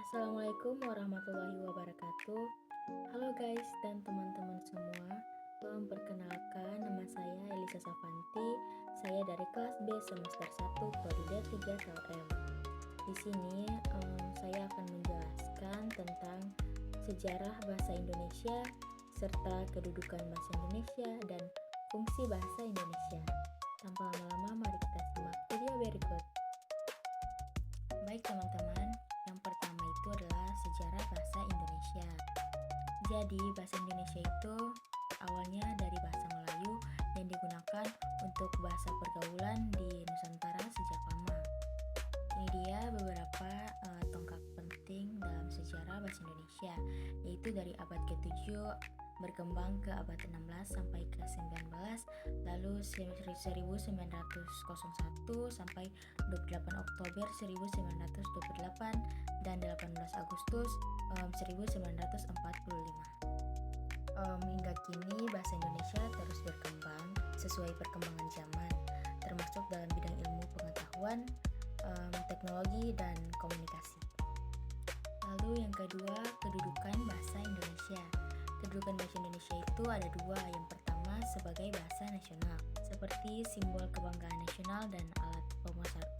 Assalamualaikum warahmatullahi wabarakatuh. Halo guys dan teman-teman semua. Perkenalkan, nama saya Elisa Safanti. Saya dari kelas B semester 1 prodi D3 KLM. Di sini saya akan menjelaskan tentang sejarah bahasa Indonesia serta kedudukan bahasa Indonesia dan fungsi bahasa Indonesia. Tanpa lama-lama, mari kita simak video berikut. Baik teman-teman, yang pertama itu adalah sejarah bahasa Indonesia. Jadi bahasa Indonesia itu awalnya dari bahasa Melayu yang digunakan untuk bahasa pergaulan di Nusantara sejak lama. Ini dia beberapa tonggak penting dalam sejarah bahasa Indonesia, yaitu dari abad ke-7 berkembang ke abad 16 sampai ke 19, lalu 1901 sampai 28 Oktober 1928 dan 18 Agustus 1945. Hingga kini bahasa Indonesia terus berkembang sesuai perkembangan zaman, termasuk dalam bidang ilmu pengetahuan, teknologi, dan komunikasi. Lalu yang kedua, kedudukan bahasa Indonesia. Kedudukan bahasa Indonesia itu ada dua. Yang pertama sebagai bahasa nasional, seperti simbol kebanggaan nasional dan alat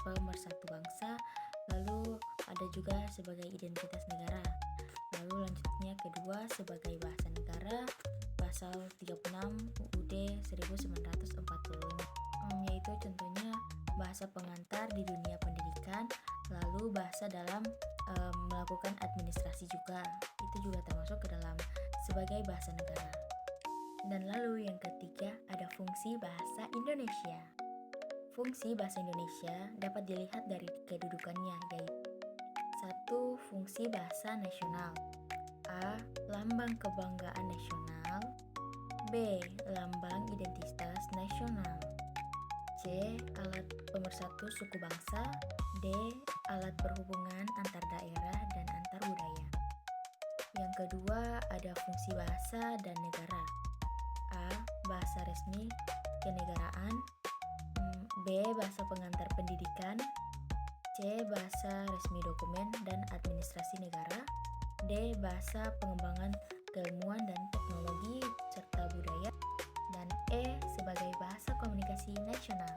pemersatu bangsa. Lalu ada juga sebagai identitas negara. Lalu lanjutnya kedua sebagai bahasa negara, pasal 36 UUD 1945, yaitu contohnya bahasa pengantar di dunia pendidikan, lalu bahasa dalam melakukan administrasi juga, itu juga termasuk ke dalam sebagai bahasa negara. Dan lalu yang ketiga ada fungsi bahasa Indonesia. Fungsi bahasa Indonesia dapat dilihat dari kedudukannya, yaitu 1. Fungsi bahasa nasional. A. Lambang kebanggaan nasional. B. Lambang identitas nasional. C. Alat pemersatu suku bangsa. D. Alat perhubungan antar daerah dan antar budaya. Yang kedua ada fungsi bahasa dan negara. A. Bahasa resmi kenegaraan. B. Bahasa pengantar pendidikan. C. Bahasa resmi dokumen dan administrasi negara. D. Bahasa pengembangan keilmuan dan teknologi serta budaya. Dan E. Sebagai bahasa komunikasi nasional.